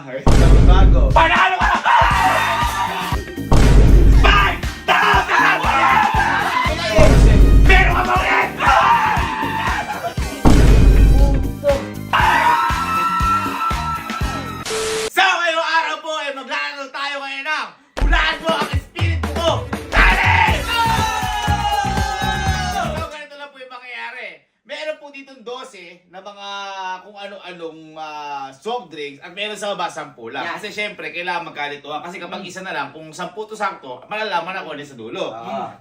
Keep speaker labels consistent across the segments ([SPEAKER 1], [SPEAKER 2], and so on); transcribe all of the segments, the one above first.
[SPEAKER 1] Ito na bago.
[SPEAKER 2] Panalo ka na! 5,000! Meron ka ba ulit? So, ngayong araw po ay maglalaro tayo ngayon ng Hulaan Mo Ang Espiritu Mo! Dali! So, ganito lang po yung mangyayari. Meron po ditong 12 na mga kung ano-anong soft drinks at meron sa baba 10 lang.
[SPEAKER 1] Yeah.
[SPEAKER 2] Kasi syempre, kailangan magkalituhan. Kasi kapag isa na lang, kung 10 to sakto, malalaman ako ulit sa dulo.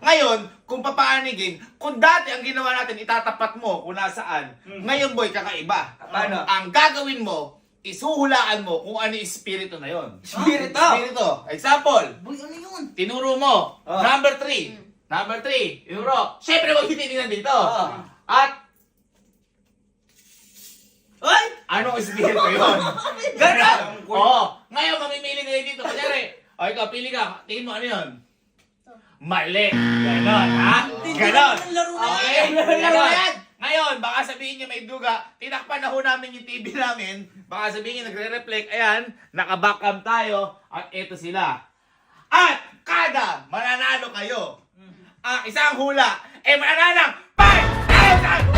[SPEAKER 2] Ngayon, kung papaanigin, kung dati ang ginawa natin, itatapat mo kung nasaan, ngayon boy, kakaiba.
[SPEAKER 1] Paano?
[SPEAKER 2] Ang gagawin mo, isuhulaan mo kung ano yung espiritu na yon.
[SPEAKER 1] Espiritu?
[SPEAKER 2] Espiritu. Example,
[SPEAKER 1] Boy, ano yun?
[SPEAKER 2] tinuro mo, number 3. Number 3, tinuro. Siyempre, huwag titignan dito. At,
[SPEAKER 1] Ay!
[SPEAKER 2] anong espiritu yun?
[SPEAKER 1] Ganon!
[SPEAKER 2] Oo. Ngayon, mamimili kayo dito. Kunyari, o ikaw, pili ka. Tingin mo, ano yun? Mali. Ganon, ha? Ganon. Okay? Ganon. Ngayon, baka sabihin niyo may duga, tinakpan na ho namin yung TV namin, baka sabihin niyo nagre-reflect, ayan, naka-backcam tayo, at eto sila. At kada mananalo kayo, ang isang hula, mananalo ng 5,000!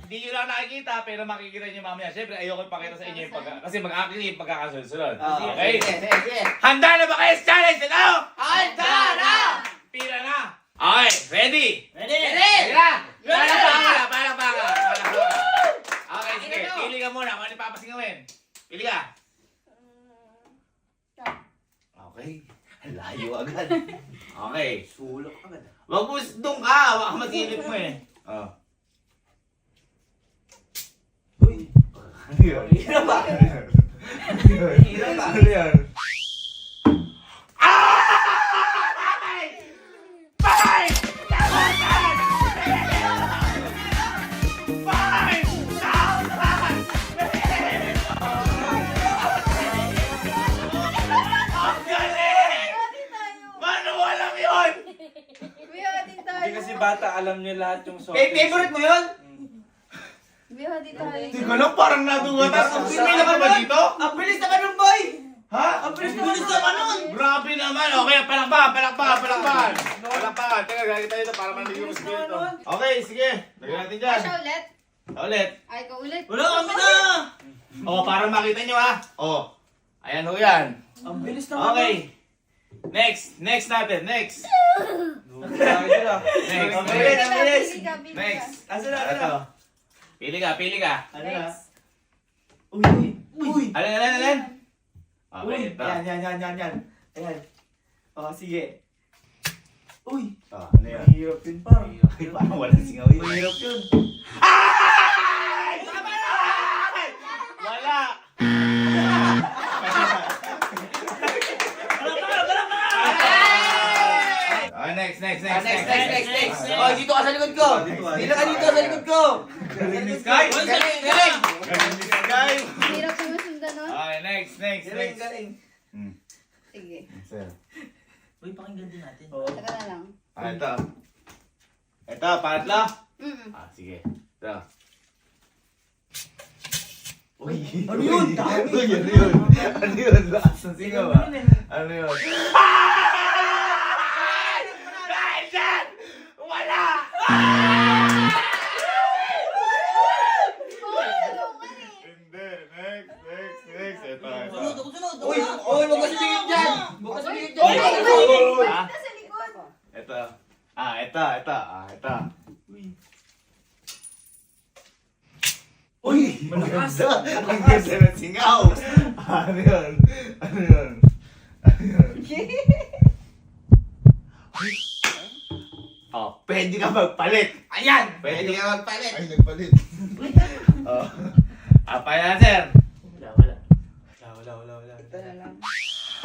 [SPEAKER 2] Hindi nyo lang nakikita, pero makikita nyo mamaya. Siyempre, ayoko ipakita sa inyo yung kasi mag-acting yung pagkakasunod-sunod. Okay?
[SPEAKER 1] Sige.
[SPEAKER 2] Handa na ba kayo sa challenge? Ano?
[SPEAKER 1] Handa na!
[SPEAKER 2] Pila na! Okay, ready?
[SPEAKER 1] Ready!
[SPEAKER 2] Ready na! Palakpaka! Okay, sige. Pili ka muna kung ano yung papasingawin. Pili ka. Okay. Layo agad. Okay.
[SPEAKER 1] Sulok agad.
[SPEAKER 2] Wag mo doon ka. Wag ka masilip mo eh. Oh.
[SPEAKER 1] Uy!
[SPEAKER 2] Ano yun?
[SPEAKER 1] Hirap ba?
[SPEAKER 2] Hirap ba? Ano yun?
[SPEAKER 3] Hindi kasi bata, alam niyo lahat yung soft
[SPEAKER 1] Eh, favorite mo yun?
[SPEAKER 3] Hindi
[SPEAKER 2] Hindi ko lang parang natuwa. Tapos ang pili ka ba dito?
[SPEAKER 1] Ang bilis naman nun, boy!
[SPEAKER 2] Ha?
[SPEAKER 1] Ang bilis naman nun!
[SPEAKER 2] Grabe naman. Okay, palakpakan. Teka, gagawin tayo ito para manaligo yung espiritu. Okay, sige. Lagyan natin dyan.
[SPEAKER 3] Siya ulit?
[SPEAKER 2] Ulit.
[SPEAKER 3] Ay, ikaw ulit.
[SPEAKER 1] Wala kami na!
[SPEAKER 2] Oh, para makita nyo ha. Oh. Ayan ho yan.
[SPEAKER 1] Ang bilis naman
[SPEAKER 2] Okay. Next natin. Next.
[SPEAKER 1] Next.
[SPEAKER 2] Next.
[SPEAKER 1] Asan na?
[SPEAKER 2] Ito. Pili ka.
[SPEAKER 1] Ano na?
[SPEAKER 3] Next.
[SPEAKER 1] Uy!
[SPEAKER 2] Alin? Okay,
[SPEAKER 1] Uy!
[SPEAKER 2] ito.
[SPEAKER 1] Yan. Ayan. O, sige. Uy!
[SPEAKER 2] Oh, ano yun?
[SPEAKER 1] Mahirap yun, par.
[SPEAKER 2] Ay, parang walang singaw yun.
[SPEAKER 1] Mahirap yun.
[SPEAKER 2] Ay! Tama na! Wala! Next.
[SPEAKER 1] Next. Oh, dito ka sa likod ko. Dito ka dito sa likod ko.
[SPEAKER 2] Galing ni Sky.
[SPEAKER 1] Galing.
[SPEAKER 2] Galing ni Sky.
[SPEAKER 3] Hirap naman sundan nun.
[SPEAKER 2] Okay, next.
[SPEAKER 1] Galing.
[SPEAKER 3] Sige.
[SPEAKER 2] Sir.
[SPEAKER 1] Uy, pakinggan din natin.
[SPEAKER 3] Taka na lang.
[SPEAKER 2] Ito, pangatlo. Sige. Ito. Uy.
[SPEAKER 1] Ano yun?
[SPEAKER 2] Ano yun? Lakas ng singaw ah. Ano yun? Dahil dyan! Wala! Hindi. Next. Ito.
[SPEAKER 1] Uy, wag ka sumingit dyan. Wag ka sumingit dyan.
[SPEAKER 2] Ha?
[SPEAKER 3] Nasa likod.
[SPEAKER 2] Ito. Ito.
[SPEAKER 1] Uy,
[SPEAKER 2] Malakas. Ang ganda ng singaw. Ano yun? Oh, pwede ka magpalit.
[SPEAKER 1] Ayan.
[SPEAKER 2] Pwede ka
[SPEAKER 1] magpalit.
[SPEAKER 2] Ay, nagpalit. Oh. Apa yan, sir?
[SPEAKER 1] Wala.
[SPEAKER 3] Ito na lang.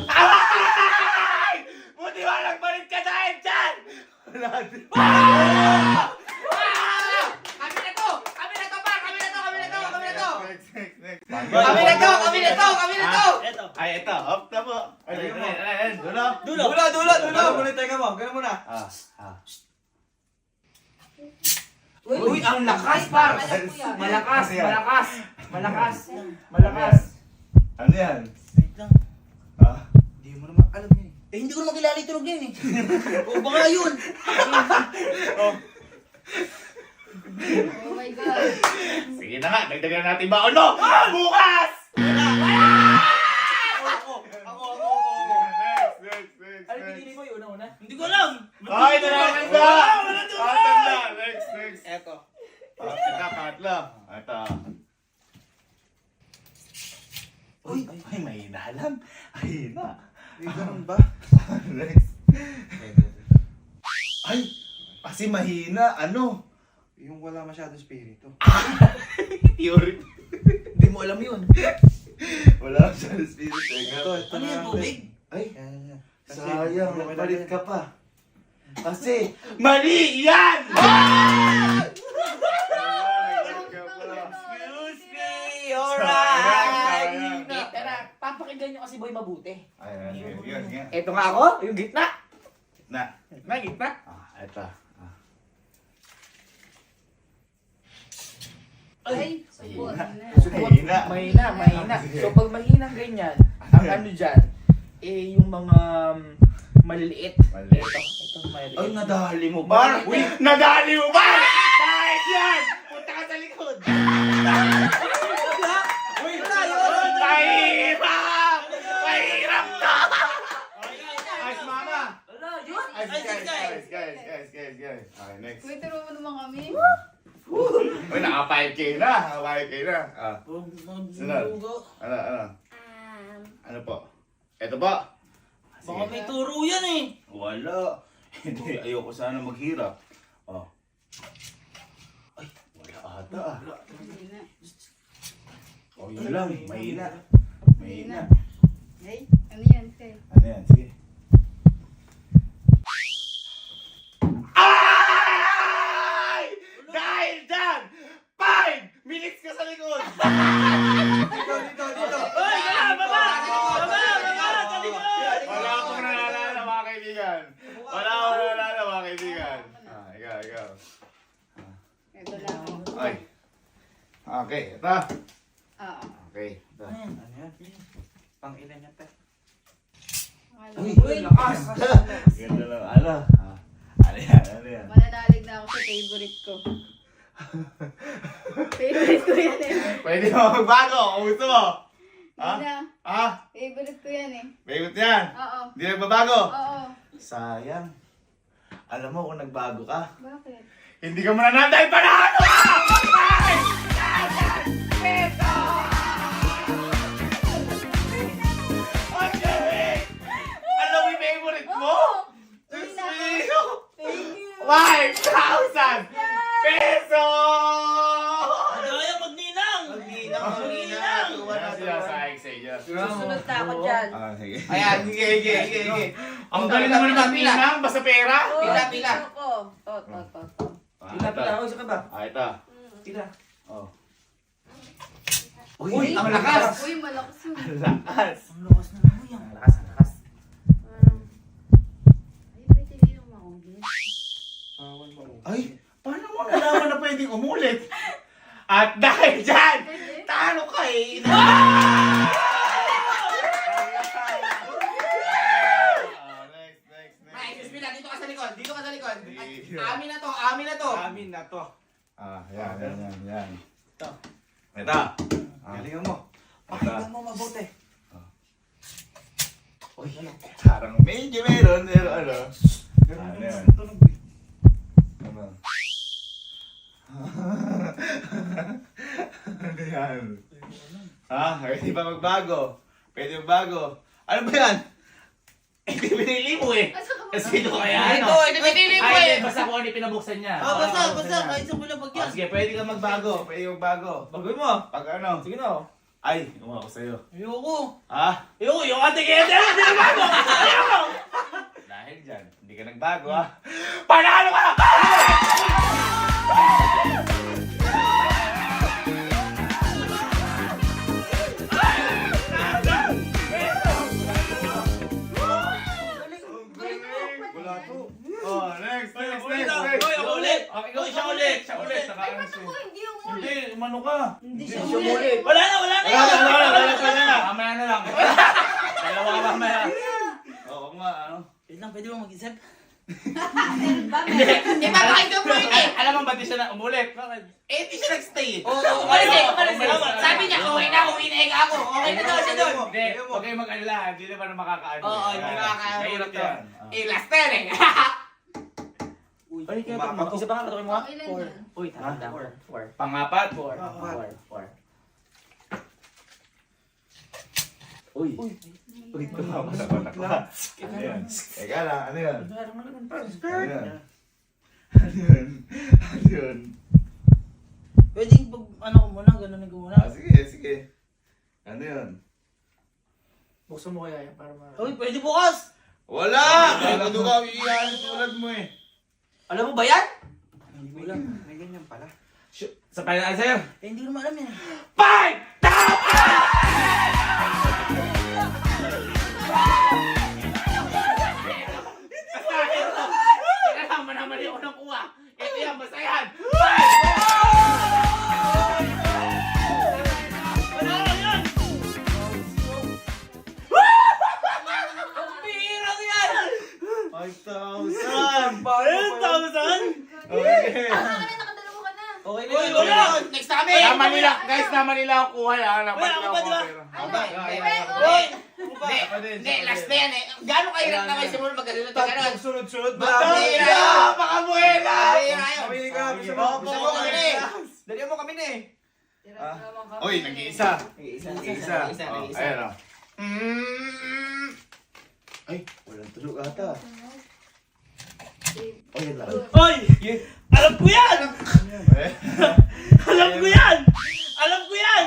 [SPEAKER 2] Ay! Buti ba nagpalit ka dahil dyan? Wala din. Next.
[SPEAKER 1] Kami na to.
[SPEAKER 2] Ito. Ay, ito. Up na po. Ay, dulo.
[SPEAKER 1] Dulo. Ganun muna, teka mo. Ganun muna. Uy, ang lakas, par!
[SPEAKER 2] Malakas,
[SPEAKER 4] Ano yan?
[SPEAKER 2] malakas, malakas, malakas.
[SPEAKER 4] Ano yan?
[SPEAKER 1] Wait lang.
[SPEAKER 4] Ha?
[SPEAKER 1] Hindi mo naman alam yun eh. Hindi ko naman kilala yung tunog yan eh. O baka yun.
[SPEAKER 3] Oh my God.
[SPEAKER 2] Sige na nga, dagdagan natin baon mo! Bukas!
[SPEAKER 1] Ako.
[SPEAKER 4] Next.
[SPEAKER 1] Ano pinili mo yun una? Hindi ko alam.
[SPEAKER 4] Ay, nakakanda! Nakakanda! Next.
[SPEAKER 1] Eto.
[SPEAKER 4] Ito, pangatlo. Ito.
[SPEAKER 1] Uy,
[SPEAKER 4] Ay, mahina lang. Mahina.
[SPEAKER 1] ganun ba?
[SPEAKER 4] Next. Ay, kasi mahina. Ano?
[SPEAKER 1] Yung wala masyadong spirito.
[SPEAKER 4] Theory.
[SPEAKER 1] Hindi mo alam yun.
[SPEAKER 4] Wala siya ng spirit.
[SPEAKER 1] Ito
[SPEAKER 5] Ano yan, tubig?
[SPEAKER 4] Ay,
[SPEAKER 1] Yan. Kasi,
[SPEAKER 4] sayang.
[SPEAKER 1] hindi ko
[SPEAKER 4] Nagpalit
[SPEAKER 1] kilala
[SPEAKER 4] ka pa. Kasi,
[SPEAKER 2] Mali yan!
[SPEAKER 1] Excuse me,
[SPEAKER 4] alright.
[SPEAKER 2] Tara, papakinggan nyo kasi boy mabuti.
[SPEAKER 4] Ayan, yun.
[SPEAKER 2] Ito nga ako, yung gitna.
[SPEAKER 4] Na.
[SPEAKER 2] Gitna.
[SPEAKER 4] Ito.
[SPEAKER 3] Ay, supot.
[SPEAKER 4] Mahina.
[SPEAKER 2] Mahina. So pag mahinang ganyan, ang ano dyan, yung mga maliliit.
[SPEAKER 4] Maliliit.
[SPEAKER 2] Ito maliliit.
[SPEAKER 4] Ay, nadali mo ba?
[SPEAKER 2] Uy, nadali mo ba? Dahil yan! Punta ka sa likod.
[SPEAKER 1] Uy, wala yun!
[SPEAKER 2] Mahirap! Mahirap na!
[SPEAKER 4] Ay, mama.
[SPEAKER 1] Wala yun!
[SPEAKER 4] Ay, guys. Okay, next.
[SPEAKER 3] Uy, turo mo naman kami.
[SPEAKER 4] Uy, naka 5K na. Naka 5K na. Sunod. Ano? Ano po? Ito po.
[SPEAKER 1] Baka may turo yan eh.
[SPEAKER 4] Wala. Hindi, ayoko sana maghirap. Oh. Ay, wala ata ah.
[SPEAKER 3] Hindi na.
[SPEAKER 4] Oh, yun lang. Mahina. Mahina.
[SPEAKER 3] Ay, ano yan, te?
[SPEAKER 4] Ano yan? Sige.
[SPEAKER 2] Ay! Dahil dyan, 5 minutes ka sa likod!
[SPEAKER 1] Dito.
[SPEAKER 2] Uy, baba! Sa likod!
[SPEAKER 4] Wala akong naalala mga kaibigan. Wala akong naalala mga kaibigan. Ikaw.
[SPEAKER 3] Ito lang.
[SPEAKER 4] Ay. Okay, ito.
[SPEAKER 3] Oo.
[SPEAKER 4] Okay, ito.
[SPEAKER 1] Ano yan? Pang ilan yan, te?
[SPEAKER 3] Uy,
[SPEAKER 1] lakas!
[SPEAKER 4] Ganda lang. Ano? Ano yan?
[SPEAKER 3] mananalig na ako sa favorite ko. Favorite ko yan eh.
[SPEAKER 4] Pwede mo magbago kung gusto mo.
[SPEAKER 3] Hindi na.
[SPEAKER 4] Ha?
[SPEAKER 3] Favorite ko yan eh.
[SPEAKER 4] Bagot yan.
[SPEAKER 3] Oo.
[SPEAKER 4] Hindi nagbabago.
[SPEAKER 3] Oo.
[SPEAKER 4] Sayang. Alam mo kung nagbago ka,
[SPEAKER 3] Bakit?
[SPEAKER 4] hindi ka mananalo dahil panalo ka!
[SPEAKER 2] Ang galing! Alam mo yung favorite mo?
[SPEAKER 3] Uy,
[SPEAKER 2] Diyos
[SPEAKER 3] na.
[SPEAKER 2] mio!
[SPEAKER 3] Thank you.
[SPEAKER 2] 5,000 pesos!
[SPEAKER 1] Kaya magninang! Magninang!
[SPEAKER 4] Yan sila sa Exedia.
[SPEAKER 3] Susunod na ako dyan.
[SPEAKER 4] Sige.
[SPEAKER 2] Ayan, sige. Ang galing naman ng magninang, basta pera.
[SPEAKER 1] Pila.
[SPEAKER 3] Ako. To.
[SPEAKER 1] Pila. Uy, saka ba?
[SPEAKER 4] Ito.
[SPEAKER 1] Pila.
[SPEAKER 4] Oh.
[SPEAKER 2] Uy, ang lakas!
[SPEAKER 3] Uy, malakas yun.
[SPEAKER 4] Lakas.
[SPEAKER 1] Ang lakas na mo yan.
[SPEAKER 2] Lakas.
[SPEAKER 3] Ay, pwede rin yung maulit.
[SPEAKER 4] Ay, paano mo nalaman na pwedeng umulit?
[SPEAKER 2] At dahil dyan,
[SPEAKER 3] Pwede?
[SPEAKER 2] talo ka eh.
[SPEAKER 4] Next.
[SPEAKER 2] May, excuse me lang, dito ka sa likod.
[SPEAKER 4] Sige.
[SPEAKER 2] Amin na to.
[SPEAKER 1] Amin na to.
[SPEAKER 4] Yan.
[SPEAKER 1] Ito.
[SPEAKER 4] Ito.
[SPEAKER 1] Galingan mo. Pakinggan mo mabuti.
[SPEAKER 4] Uy, parang medyo meron, pero ano?
[SPEAKER 1] Ganun
[SPEAKER 4] yan?
[SPEAKER 1] yung tunog eh.
[SPEAKER 4] Ano? Ano yan? Pwede ba magbago? Pwede magbago? Ano ba yan?
[SPEAKER 2] Hindi pinili mo eh.
[SPEAKER 3] Asa ka ba?
[SPEAKER 2] Sino kaya?
[SPEAKER 1] Ito, hindi pinili mo
[SPEAKER 2] Ay,
[SPEAKER 1] eh.
[SPEAKER 2] basta kung ano yung pinabuksan niya.
[SPEAKER 1] Basta. Kahit sa bulabag yan.
[SPEAKER 4] Sige, pwede ka magbago.
[SPEAKER 1] Bagoy mo.
[SPEAKER 4] Pag ano?
[SPEAKER 1] Sige na.
[SPEAKER 4] Ay, gumawa ko sa'yo.
[SPEAKER 1] Ayoko.
[SPEAKER 2] Yung ate kaya hindi na bago! Ayoko!
[SPEAKER 4] Dahil dyan, hindi ka nagbago ha?
[SPEAKER 2] Panalo ka!
[SPEAKER 4] Wala to. Oh, next.
[SPEAKER 2] Uy, ako ulit! Siya ulit!
[SPEAKER 3] Hindi yung muli.
[SPEAKER 4] Hindi, umano ka.
[SPEAKER 3] Hindi
[SPEAKER 1] siya
[SPEAKER 3] siya
[SPEAKER 1] muli.
[SPEAKER 3] muli.
[SPEAKER 2] Wala na, wala na.
[SPEAKER 4] Wala na. Mamaya na lang. Dalawa ka mamaya. Oo nga, ano?
[SPEAKER 2] Wait lang, pwede ba mag-isip?
[SPEAKER 3] Hindi pa pakita mo yun eh.
[SPEAKER 2] Alam mo ba di siya na umulit? Bakit? Eh, di siya nag-stay.
[SPEAKER 3] Umalis eh, umalis eh.
[SPEAKER 2] Tama.
[SPEAKER 3] Sabi niya, okay na, uwi na ako. Okay na daw siya doon.
[SPEAKER 2] Hindi, huwag kayong mag-alala. Hindi naman makakaano.
[SPEAKER 1] Oo, hindi makakaano.
[SPEAKER 2] Mahirap yan.
[SPEAKER 3] Eh, last ten eh.
[SPEAKER 2] Ay, kaya pa, isa pa nga, patuloy mo nga?
[SPEAKER 3] Okay lang
[SPEAKER 2] Four.
[SPEAKER 3] yan.
[SPEAKER 2] Uy, tama. Four.
[SPEAKER 4] Pangapat?
[SPEAKER 2] Four.
[SPEAKER 4] Uy. Uy, tumama na ko na ko. Ano yan? Teka lang, ano yan? Ano yan? Ano yun? Ano yun?
[SPEAKER 2] Pwedeng pag ano ko muna, ganunin ko muna.
[SPEAKER 4] Sige, sige. Ano yun?
[SPEAKER 2] Buksan mo kaya yan para ma... Uy, pwede bukas!
[SPEAKER 4] Wala! Kala doon ka iiyahan tulad mo eh.
[SPEAKER 2] Alam mo ba yan?
[SPEAKER 1] Wala. May ganyan pala.
[SPEAKER 2] Sa final answer? Eh, hindi ko naman alam yan. Five! Tama! Teka lang, naman yung unang kuha. Ito yan, basta yan. Five! Wala lang yan! Ang bihirang yan!
[SPEAKER 4] 5,000!
[SPEAKER 2] 10,000?
[SPEAKER 4] Okay.
[SPEAKER 3] Nakadalawa ka na.
[SPEAKER 2] Okay na yun. Wala! Next namin!
[SPEAKER 4] Naman nila, guys, naman nila ang kuha. Naman
[SPEAKER 2] Wala,
[SPEAKER 4] nila
[SPEAKER 2] ako pa,
[SPEAKER 4] ang
[SPEAKER 2] di ba?
[SPEAKER 4] kuha.
[SPEAKER 2] Uy!
[SPEAKER 3] Hindi, last na yan eh. Gano'ng kahirap na kayo simula magkagalit na gano'n?
[SPEAKER 1] Sunod-sunod.
[SPEAKER 3] Mabira!
[SPEAKER 4] Pakabuela!
[SPEAKER 3] Mabira yun.
[SPEAKER 1] Kami ka.
[SPEAKER 4] Sige,
[SPEAKER 1] Gusto mo
[SPEAKER 4] opo,
[SPEAKER 1] kami
[SPEAKER 4] okay.
[SPEAKER 1] eh. Dalihan mo kami na eh.
[SPEAKER 4] Uy, nag-iisa.
[SPEAKER 1] Nag-iisa.
[SPEAKER 4] Nag-iisa. Oh, ayan o. Ay, walang tulog ata. Oh, yan lang.
[SPEAKER 2] Hoy! Alam ko yan!
[SPEAKER 4] Eh?
[SPEAKER 2] Alam ko yan! Alam ko yan!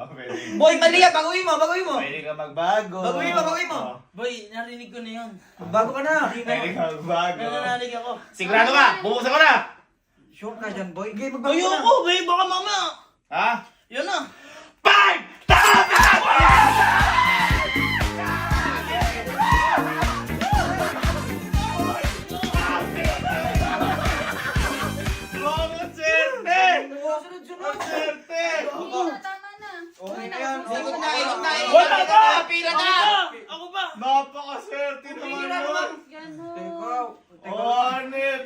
[SPEAKER 4] Pwede.
[SPEAKER 1] Boy, mali yan. Baguhin mo, baguhin mo.
[SPEAKER 4] Pwede ka magbago.
[SPEAKER 1] Baguhin mo, baguhin mo.
[SPEAKER 4] Oh,
[SPEAKER 2] Boy, narinig ko na yun.
[SPEAKER 1] Bago ka na.
[SPEAKER 4] Pwede ka magbago.
[SPEAKER 2] Narinig ako.
[SPEAKER 4] Sigurado ka? Bubuksan ko na!
[SPEAKER 1] Sure ka dyan, boy. Okay, magbago ka na.
[SPEAKER 2] Ayoko, boy. Baka mama.
[SPEAKER 4] Ha?
[SPEAKER 2] Yun na.
[SPEAKER 4] 5,000! Ang swerte!
[SPEAKER 1] Sunod-sunod.
[SPEAKER 4] Ang swerte!
[SPEAKER 3] Tama na.
[SPEAKER 1] Okay na yan.
[SPEAKER 3] Ikot na, ikot na, ikot
[SPEAKER 2] Wala
[SPEAKER 3] na.
[SPEAKER 2] ka!
[SPEAKER 3] Pila na.
[SPEAKER 2] Ako ba?
[SPEAKER 4] Napakaswerte naman nun!
[SPEAKER 3] Ganon.
[SPEAKER 4] Honit!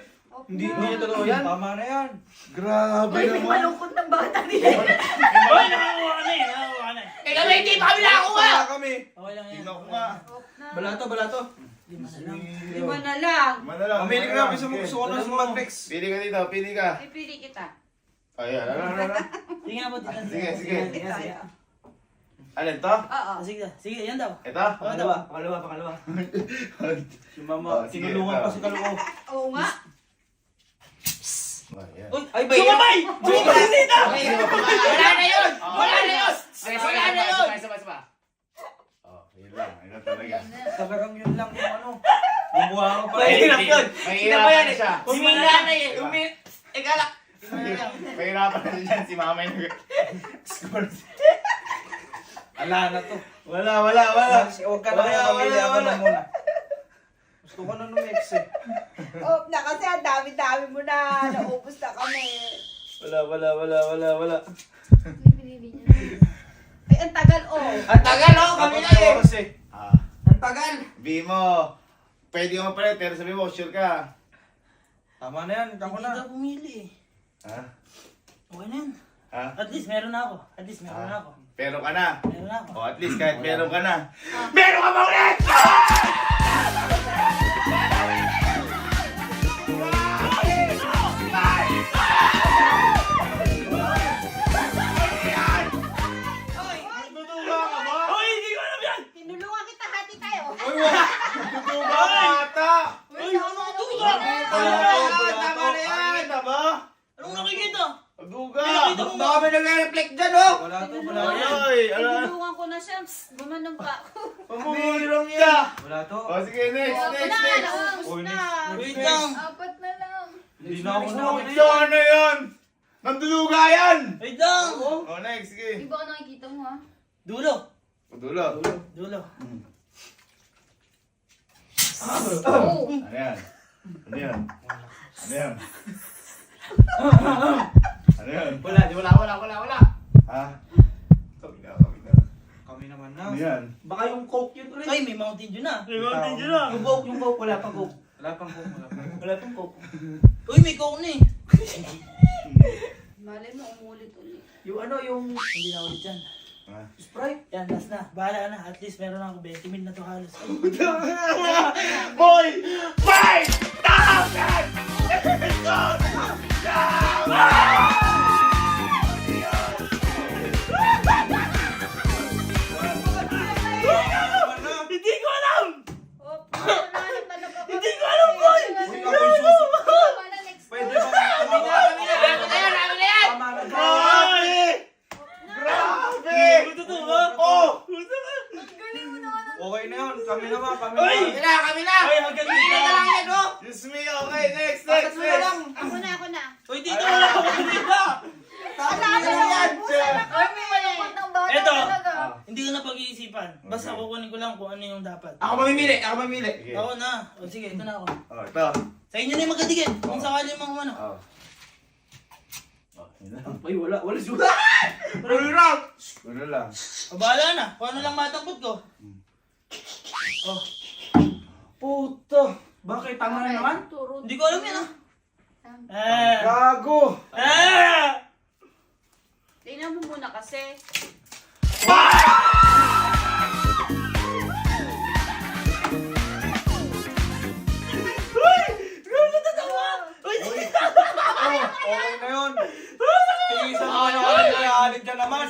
[SPEAKER 1] Hindi totoo yan. Tama na yan.
[SPEAKER 4] Grabe
[SPEAKER 3] Ay,
[SPEAKER 4] naman!
[SPEAKER 3] malungkot ng bata nila.
[SPEAKER 2] Boy, nakakuha ka na eh. Nakakuha ka na eh.
[SPEAKER 3] Eh, kami hindi pa kami nakakuha.
[SPEAKER 1] Wala kami.
[SPEAKER 2] Okay lang yan.
[SPEAKER 4] Tingnan ko nga.
[SPEAKER 1] Balato, balato.
[SPEAKER 2] Lima na lang.
[SPEAKER 3] Lima na lang.
[SPEAKER 4] Manala.
[SPEAKER 1] Pamili ka na. Gusto ko na sumag next.
[SPEAKER 4] Pili ka dito, pili ka.
[SPEAKER 3] Pipili kita.
[SPEAKER 4] Ayan, ano.
[SPEAKER 2] Sige nga po, tita.
[SPEAKER 4] Sige, sige.
[SPEAKER 2] Sige.
[SPEAKER 4] Alin to?
[SPEAKER 3] Oo.
[SPEAKER 2] Sige, sige, yan daw.
[SPEAKER 4] Ito?
[SPEAKER 1] Pangalawa. Si mama,
[SPEAKER 4] Oh, sige,
[SPEAKER 1] tinulungan
[SPEAKER 4] ito.
[SPEAKER 1] pa si Kaloko.
[SPEAKER 3] Oo nga.
[SPEAKER 4] Ayan.
[SPEAKER 1] Uy, ay,
[SPEAKER 2] Sumabay! Sumabay si tita!
[SPEAKER 3] Wala na yun. Wala na yun. Wala na yun.
[SPEAKER 2] Isa.
[SPEAKER 4] Oh, yun lang. Yun talaga.
[SPEAKER 1] Talagang yun lang yung ano. Gumawa ko pa.
[SPEAKER 2] Mahirap yun.
[SPEAKER 4] Mahirapan na siya.
[SPEAKER 3] Humila na eh. Ika lang.
[SPEAKER 4] Mahirapan na siya si mama yung score.
[SPEAKER 1] Ala na to.
[SPEAKER 4] Wala.
[SPEAKER 1] Huwag ka na kaya pamili. Ako na muna. Gusto ko na next eh.
[SPEAKER 3] Oh, na kasi ang dami-dami mo na. Naubos na kami.
[SPEAKER 1] Wala.
[SPEAKER 3] Ay, ang tagal oh.
[SPEAKER 1] Ang tagal oh, kami na eh.
[SPEAKER 4] Oras eh.
[SPEAKER 1] Ang tagal.
[SPEAKER 4] Bimo. Pwede mo pala, pero sabi mo, sure ka.
[SPEAKER 1] Tama na yan, ikaw
[SPEAKER 2] Hindi
[SPEAKER 1] na.
[SPEAKER 2] ka pumili eh.
[SPEAKER 4] Ha?
[SPEAKER 2] Okay na yan.
[SPEAKER 4] Ha?
[SPEAKER 2] At least meron na ako.
[SPEAKER 4] Pero ka na.
[SPEAKER 2] Meron na ako.
[SPEAKER 4] O at least kahit meron ka na. Meron ka ba ulit? Natutuwa ka ba?
[SPEAKER 2] Hoy, hindi ko alam yan!
[SPEAKER 3] Tinulungan kita, hati tayo.
[SPEAKER 4] Natutuwa ka ata!
[SPEAKER 2] Hoy, ano ang duga?
[SPEAKER 4] Tama na yan! Kita ba?
[SPEAKER 2] Anong nakikita?
[SPEAKER 4] Duga!
[SPEAKER 2] Nakikita mo
[SPEAKER 1] Baka may nagre-reflect dyan oh. Wala to.
[SPEAKER 4] Ay! Ala!
[SPEAKER 3] Tinulungan ko na siya. Gumanon pa ako.
[SPEAKER 4] Pamumulong niya!
[SPEAKER 1] Wala to.
[SPEAKER 4] O sige, next!
[SPEAKER 3] Wala na, naubos
[SPEAKER 1] Uy,
[SPEAKER 3] na.
[SPEAKER 2] Wait lang.
[SPEAKER 3] Apat na lang.
[SPEAKER 1] Hindi na ako na.
[SPEAKER 4] Yan na yan! Nanduluga yan!
[SPEAKER 2] Wait lang.
[SPEAKER 4] O next, sige.
[SPEAKER 3] Iba ka nakikita mo ha.
[SPEAKER 2] Dulo.
[SPEAKER 4] O dulo.
[SPEAKER 2] Dulo.
[SPEAKER 3] Oh.
[SPEAKER 4] Ano yan? Ano yan? Ano yan? Ano yun?
[SPEAKER 2] Wala.
[SPEAKER 4] Ha? Kami na.
[SPEAKER 5] Kami naman na.
[SPEAKER 4] Ano yan?
[SPEAKER 1] Baka yung coke yun ulit.
[SPEAKER 3] Ay, may Mountain Dew na.
[SPEAKER 1] Yung coke, wala pang coke.
[SPEAKER 5] Wala pang coke, wala pang coke.
[SPEAKER 1] Wala pang coke.
[SPEAKER 3] Uy, may Coke na eh.
[SPEAKER 6] Malay mo, umulit ulit.
[SPEAKER 1] Yung ano, yung
[SPEAKER 3] Hindi na ulit yan.
[SPEAKER 4] Ha?
[SPEAKER 1] Sprite.
[SPEAKER 3] Yan, last na. Bahala ka na. At least meron ako 20 min na to halos. Ay,
[SPEAKER 4] Boy! 5,000!
[SPEAKER 3] Hindi ko alam!
[SPEAKER 6] Oh, nanap na ako.
[SPEAKER 3] Hindi ko alam, boy!
[SPEAKER 5] Uy, ako'y susunod. Pwede ba?
[SPEAKER 3] Kami na yan!
[SPEAKER 5] Tama na.
[SPEAKER 4] Grabe! Grabe!
[SPEAKER 3] Gusto to ba?
[SPEAKER 4] Oh!
[SPEAKER 6] Galing mo naman.
[SPEAKER 5] Okay na yun. Kami naman. Kami
[SPEAKER 3] Uy!
[SPEAKER 5] naman.
[SPEAKER 3] Kami na! Ay, hanggang dito lang yan, oh!
[SPEAKER 4] Diyos me, okay, next, next, next!
[SPEAKER 6] Ako na.
[SPEAKER 3] Uy, dito wala ako kanina!
[SPEAKER 6] Wala na yan. Ay, may malungkot ng bata
[SPEAKER 3] Eto.
[SPEAKER 6] talaga.
[SPEAKER 3] Hindi ko na pag-iisipan. Basta kukunin ko lang kung ano yung dapat.
[SPEAKER 1] Ako mamimili.
[SPEAKER 4] Sige.
[SPEAKER 3] Ako na. O sige, ito na ako.
[SPEAKER 4] Oh, ito.
[SPEAKER 3] Sa inyo na yung magkadigit. Kung sakali mga ano.
[SPEAKER 4] Oh. Oh, yun lang.
[SPEAKER 1] Ay, wala siya.
[SPEAKER 4] Ano lang.
[SPEAKER 3] O bahala na. Kung ano lang matangkot ko. Oh.
[SPEAKER 1] Puto. Bakit? Tama na naman?
[SPEAKER 6] Turo.
[SPEAKER 3] Hindi ko alam yan ah. Eh.
[SPEAKER 5] Gago!
[SPEAKER 3] Eh.
[SPEAKER 6] Tingnan mo muna kasi.
[SPEAKER 5] Okay na yun. Tingisa na kayo. Kaya ka naman.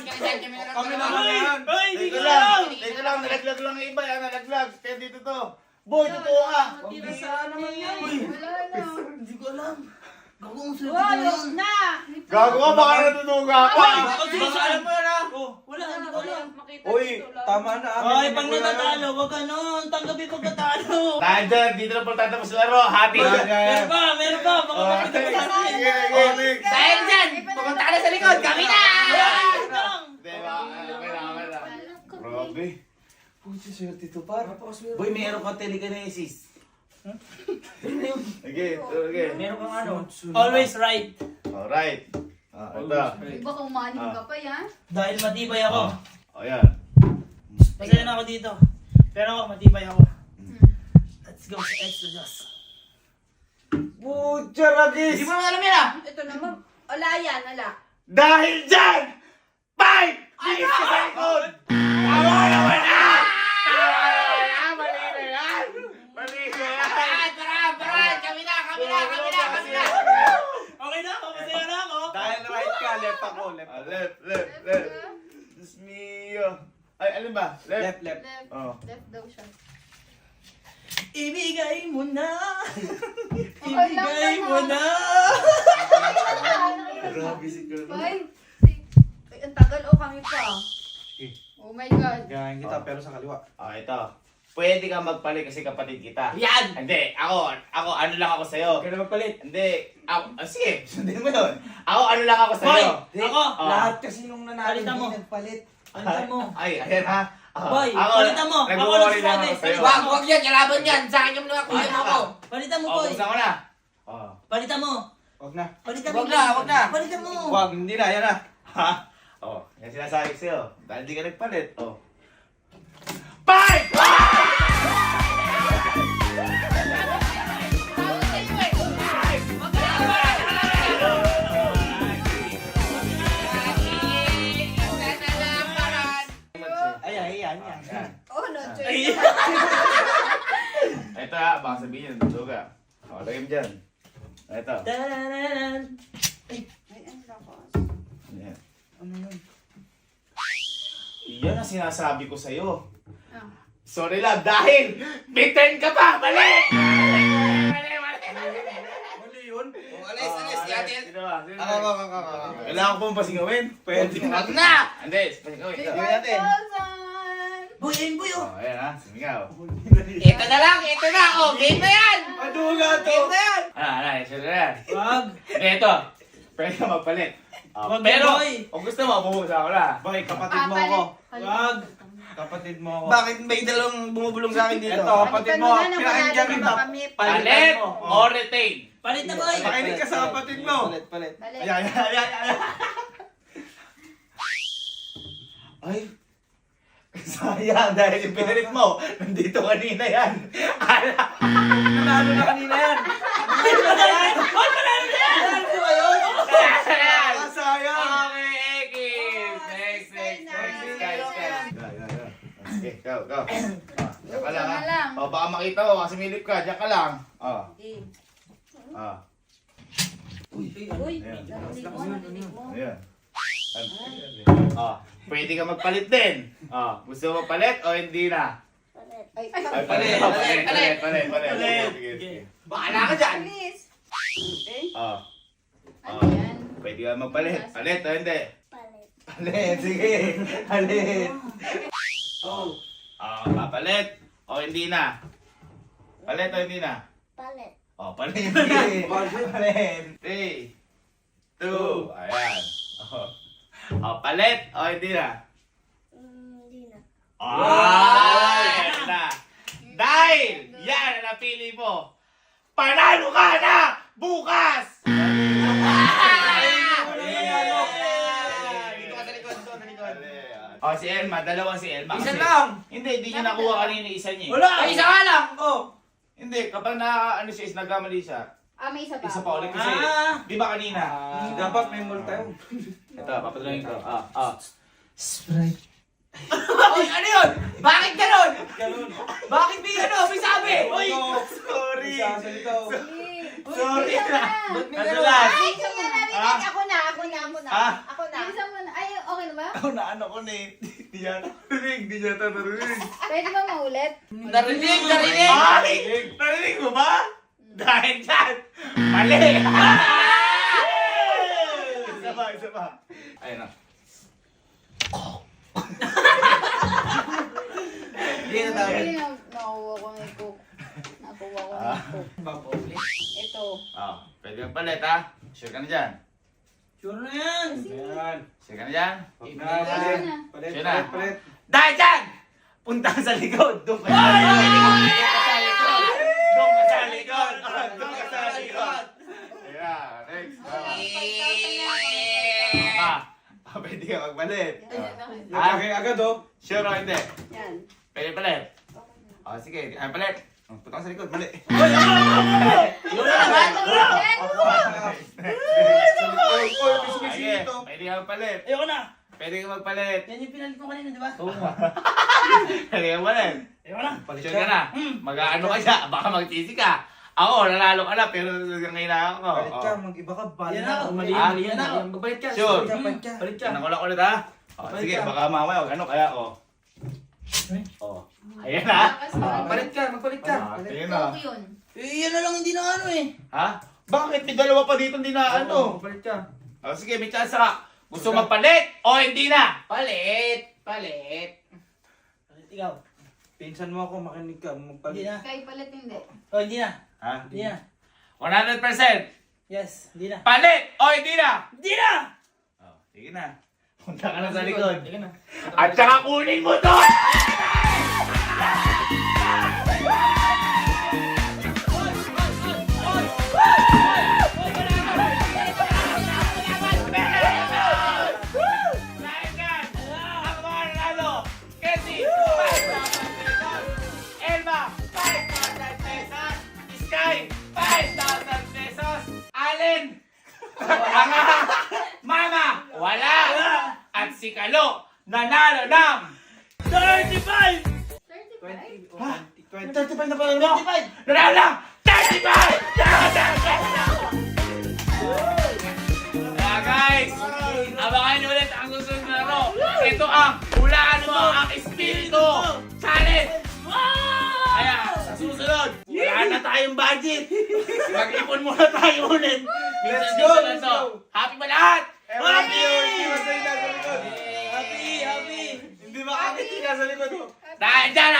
[SPEAKER 5] Kami naman na yan.
[SPEAKER 3] Ay, hindi ko
[SPEAKER 4] Teka
[SPEAKER 3] alam.
[SPEAKER 4] lang, teka lang, nalaglag lang yung iba, yan, nalaglag. Kaya dito to. Boy, totoo ka.
[SPEAKER 6] Saan naman yan? Wala na.
[SPEAKER 3] Hindi ko alam. Gagawin mo
[SPEAKER 6] Wow,
[SPEAKER 3] sila
[SPEAKER 6] yun na.
[SPEAKER 4] Gago ka, baka natutuga ka.
[SPEAKER 3] Baka sige sa alam mo yan ah. Oh, wala, hindi ko alam.
[SPEAKER 6] Makita
[SPEAKER 5] Uy,
[SPEAKER 6] dito lang.
[SPEAKER 5] tama na.
[SPEAKER 3] Ay, pag natatalo, wag ganon. Tanggapin pag natalo.
[SPEAKER 4] Dahil dyan, dito na po tatapos laro. Hati.
[SPEAKER 3] Meron pa. Baka makita ko sa atin.
[SPEAKER 4] Sige, sige, next.
[SPEAKER 3] Dahil dyan, pumunta ka na sa likod. Kami na!
[SPEAKER 4] Diba? Okay lang. Grabe.
[SPEAKER 1] Puto, swerte to par. Boy, meron kang telekinesis.
[SPEAKER 4] Okay, okay.
[SPEAKER 1] Meron kang ano?
[SPEAKER 3] Always right.
[SPEAKER 4] Alright. Ito.
[SPEAKER 6] Iba kung maning ka pa yan.
[SPEAKER 3] Dahil matibay ako.
[SPEAKER 4] Oh, yan.
[SPEAKER 3] Masaya na ako dito. Pero ako, matibay ako. Let's go sa extra Diyos.
[SPEAKER 5] Pucha, Ragis!
[SPEAKER 3] Hindi mo naman alam yan ah!
[SPEAKER 6] Ito naman. Wala yan, wala.
[SPEAKER 4] Dahil dyan! 5! Bilis ka sa likod! Tama naman na! Tama naman na! Mali na yan! Mali na yan!
[SPEAKER 3] Kami na! Okay na ako, masaya na ako.
[SPEAKER 5] Dahil right ka, left ako. Left.
[SPEAKER 4] Left. Diyos mio. Ay, alin ba?
[SPEAKER 5] Left.
[SPEAKER 6] Left.
[SPEAKER 4] Oh.
[SPEAKER 6] Left daw siya.
[SPEAKER 3] Ibigay mo na!
[SPEAKER 6] Okay lang
[SPEAKER 3] Ibigay mo
[SPEAKER 6] naman.
[SPEAKER 3] na!
[SPEAKER 4] Grabe si Kuya.
[SPEAKER 6] Ay, ang tagal o kami pa. Oh my God.
[SPEAKER 5] Gayahin kita, pero sa kaliwa.
[SPEAKER 4] Oh, ito. Pwede ka magpalit kasi kapatid kita.
[SPEAKER 3] Yan!
[SPEAKER 4] Hindi, ako ano lang ako sa'yo.
[SPEAKER 1] Kaya na magpalit.
[SPEAKER 4] Hindi, sige, sundin mo yun. Ako ano lang ako
[SPEAKER 3] Boy!
[SPEAKER 4] sa'yo.
[SPEAKER 3] Ako!
[SPEAKER 4] Oh.
[SPEAKER 1] Lahat kasi nung nanalo,
[SPEAKER 3] Palitan mo.
[SPEAKER 1] hindi nagpalit.
[SPEAKER 3] Palitan mo!
[SPEAKER 4] Ay, ayan ha. Oh,
[SPEAKER 3] Boy,
[SPEAKER 4] ako,
[SPEAKER 3] palitan mo. Ako
[SPEAKER 4] nag-worry lang
[SPEAKER 3] nagsasabi.
[SPEAKER 4] ako sa'yo.
[SPEAKER 3] Palitan mo.
[SPEAKER 2] Wag yan, kalaban yan. Sa akin yung mga kuya mo ko.
[SPEAKER 3] Palitan mo,
[SPEAKER 4] Oh,
[SPEAKER 3] boy!
[SPEAKER 4] buksan ko na. Oh.
[SPEAKER 3] Palitan mo!
[SPEAKER 5] Wag na.
[SPEAKER 3] Palitan
[SPEAKER 2] Wag
[SPEAKER 3] mo!
[SPEAKER 2] na.
[SPEAKER 3] Palitan mo!
[SPEAKER 5] Wag, hindi na. Yan na.
[SPEAKER 4] Ha? Oh, yan sinasabi ko sa'yo. Dahil di ka nagpalit. Oh. 5!
[SPEAKER 1] Yan.
[SPEAKER 6] Oh, no choice.
[SPEAKER 3] Ay!
[SPEAKER 4] Ito ha, baka sabihin yun, suga. O, lagay mo dyan. Ito.
[SPEAKER 3] Taranan.
[SPEAKER 6] Ay, ang lakas.
[SPEAKER 4] Yan.
[SPEAKER 3] Ano yun?
[SPEAKER 4] Yan ang sinasabi ko sa'yo.
[SPEAKER 6] Ah.
[SPEAKER 4] Sorry lang, dahil may 10 ka pa! Mali!
[SPEAKER 5] Mali yun.
[SPEAKER 2] Alis. Yatin.
[SPEAKER 4] Sino ba? Sino ba?
[SPEAKER 5] Ako.
[SPEAKER 4] Kailangan ko pong pasingawin?
[SPEAKER 5] Pwede.
[SPEAKER 2] Wag na.
[SPEAKER 4] Hindi, pasingawin. Ito.
[SPEAKER 6] 5,000.
[SPEAKER 3] Boy, ayun boy oh!
[SPEAKER 4] Oh, ayan ha, sumingaw.
[SPEAKER 2] Ito na lang. Oh, game na yan.
[SPEAKER 5] Maduga to.
[SPEAKER 2] Game na yan.
[SPEAKER 4] Sure na yan.
[SPEAKER 3] Wag!
[SPEAKER 4] Ito, pwede ka magpalit.
[SPEAKER 3] Wag
[SPEAKER 4] Pero,
[SPEAKER 3] boy!
[SPEAKER 4] kung gusto mo, bumusa ako na.
[SPEAKER 5] Boy, kapatid mo ako.
[SPEAKER 3] Wag!
[SPEAKER 5] Kapatid mo ako.
[SPEAKER 1] Bakit may dalawang bumubulong sa akin dito?
[SPEAKER 5] Ito, kapatid mo. Pinakinggan kita.
[SPEAKER 4] Palit
[SPEAKER 5] mo.
[SPEAKER 4] or retain?
[SPEAKER 3] Palit na, boy!
[SPEAKER 5] Makinig ka sa kapatid mo.
[SPEAKER 1] Palit.
[SPEAKER 6] Balik.
[SPEAKER 5] Ayan, ayan, ayan, ayan. Ay. Sayang dahil yung pinalit mo, nandito kanina yan.
[SPEAKER 1] Nanalo na kanina yan.
[SPEAKER 3] Panalo na yan!
[SPEAKER 1] Nanalo ko kayo.
[SPEAKER 2] Ayan!
[SPEAKER 5] Sayang.
[SPEAKER 2] Okay, Ekip! Next.
[SPEAKER 5] Okay, go. Diyan ka lang,
[SPEAKER 6] Diyan
[SPEAKER 5] ha?
[SPEAKER 6] ka lang.
[SPEAKER 5] Baka makita mo, kasi milip ka. Diyan ka lang.
[SPEAKER 6] Eh. Uy,
[SPEAKER 5] Ayan.
[SPEAKER 6] narinig mo.
[SPEAKER 5] Ayan. Pwede ka magpalit din. Gusto mo palit o hindi na?
[SPEAKER 6] Ay,
[SPEAKER 5] Ay,
[SPEAKER 1] palit.
[SPEAKER 5] Sige, sige.
[SPEAKER 1] Bahala ka dyan.
[SPEAKER 6] Bilis. Eh,
[SPEAKER 5] Ah,
[SPEAKER 6] ano yan?
[SPEAKER 5] pwede ka magpalit. Palit o hindi? Palit, sige. Palit. Papalit o hindi na? Palit o hindi na?
[SPEAKER 7] Palit.
[SPEAKER 5] Palit. Sige. Palit. 3, 2, ayan. Palit o hindi na?
[SPEAKER 7] Hindi na.
[SPEAKER 5] Ayan na. Dahil yan ang napili mo, panalo ka na bukas!
[SPEAKER 1] Dito ka sa likod. Dito ka sa likod.
[SPEAKER 5] Si Elma, dalawang si Elma.
[SPEAKER 1] Isa
[SPEAKER 5] Kasi-
[SPEAKER 1] lang.
[SPEAKER 5] Hindi niya nakuha kanina isa niya.
[SPEAKER 3] Wala!
[SPEAKER 1] Ay, isa ka lang. Oh.
[SPEAKER 5] Hindi, kapag na ano siya, is nagkamali siya.
[SPEAKER 6] May isa pa.
[SPEAKER 5] Isa pa ulit kasi, di ba kanina?
[SPEAKER 1] Dapat may multa yun.
[SPEAKER 5] Ito, papadalawin ko.
[SPEAKER 1] Oy, ano yun? Bakit ganun? Bakit may ano? May sabi? Oy!
[SPEAKER 5] Sorry!
[SPEAKER 6] Sorry
[SPEAKER 5] na.
[SPEAKER 1] Ba't may
[SPEAKER 5] Ano
[SPEAKER 1] ganun?
[SPEAKER 5] lang?
[SPEAKER 6] Ay, ikaw na narinig. Ako na. Ako na. Bilisan mo na. Ay, okay na ba?
[SPEAKER 5] Ako na ano ko na eh. Di yata narinig.
[SPEAKER 6] Pwede ba maulit?
[SPEAKER 1] Narinig!
[SPEAKER 5] Narinig mo ba? Dahil dyan, mali! Isa pa. Ayun na.
[SPEAKER 1] Hindi na tayo.
[SPEAKER 6] Ay, nakuha ko ng cook. Nakuha ko ng cook. Ito.
[SPEAKER 5] Pwede kang palit ha? Sure ka na dyan?
[SPEAKER 3] Sure na yan!
[SPEAKER 5] Sure ka na dyan?
[SPEAKER 6] Ayun na.
[SPEAKER 5] Sure na? Dahil dyan! Punta ka sa likod! Doon ka sa likod! Doon ka sa likod! Doon ka sa likod! Ayan, next. Pwede ka magpalit.
[SPEAKER 1] Agad oh.
[SPEAKER 5] Sure o hindi?
[SPEAKER 6] Yan.
[SPEAKER 5] Pwede palit? Sige, palit. Punta ka sa likod, mali. Sige, pwede ka magpalit.
[SPEAKER 3] Ayoko na!
[SPEAKER 5] Pwede ka magpalit.
[SPEAKER 3] Yan yung pinalit mo kanina, di ba?
[SPEAKER 5] Pwede ka magpalit.
[SPEAKER 3] Ayoko na!
[SPEAKER 5] Sure ka na? Mag-ano ka siya, baka mag-cheesy ka. Ako, nanalo ka na, pero ngayon na ako.
[SPEAKER 1] mag-iba ka.
[SPEAKER 3] Yan na! Mali
[SPEAKER 5] Ah?
[SPEAKER 3] yan na!
[SPEAKER 1] Magbalit ka.
[SPEAKER 5] Sure.
[SPEAKER 3] Palit ka!
[SPEAKER 5] Tingnan ko lang ulit ha. Sige, baka mamaya, ano kaya, Ayan na.
[SPEAKER 1] Magpalit ka.
[SPEAKER 5] Tingnan na.
[SPEAKER 6] Cook yun.
[SPEAKER 3] Yan na lang hindi na ano eh!
[SPEAKER 5] Ha? Bakit? May dalawa pa dito, hindi na ano.
[SPEAKER 1] Magpalit ka.
[SPEAKER 5] Sige, may chance ka. Gusto magpalit o hindi na?
[SPEAKER 1] Palit.
[SPEAKER 3] Palit ikaw!
[SPEAKER 1] Pinsan mo ako, makinig ka.
[SPEAKER 3] Hindi
[SPEAKER 1] Magpalit.
[SPEAKER 3] na!
[SPEAKER 6] Kay palit hindi.
[SPEAKER 3] Oh, hindi na!
[SPEAKER 5] Ha?
[SPEAKER 3] Hindi na!
[SPEAKER 5] 100%.
[SPEAKER 3] Yes! Hindi na!
[SPEAKER 5] Palit o hindi na?
[SPEAKER 3] Hindi na!
[SPEAKER 5] Sige na. Punta ka na sa likod.
[SPEAKER 1] Sige na.
[SPEAKER 5] At saka kunin mo to! Dahil yan, ang mga nanalo, Kenzie, 5,000 pesos. Elma, 5,000 pesos. Sky, 5,000 pesos. Allen, Mama, wala. At si Kalo, nanalo ng
[SPEAKER 3] 35!
[SPEAKER 6] 35?
[SPEAKER 5] 35 na pala mo? 35! Nanalo ng 35! Kaya guys, abangan nyo ulit ang susunod na laro. Ito ang Hulaan Mo Ang Espiritu Challenge! Kaya sa susunod, wala na tayong budget. Mag-ipon muna tayo ulit.
[SPEAKER 1] Let's go,
[SPEAKER 5] Minsan-minsan
[SPEAKER 1] let's
[SPEAKER 5] na to.
[SPEAKER 1] go.
[SPEAKER 5] Happy ba lahat?
[SPEAKER 3] Happy!
[SPEAKER 1] Happy!
[SPEAKER 3] Happy! Happy!
[SPEAKER 1] Hindi makakita ka sa likod mo.
[SPEAKER 5] Dahil dyan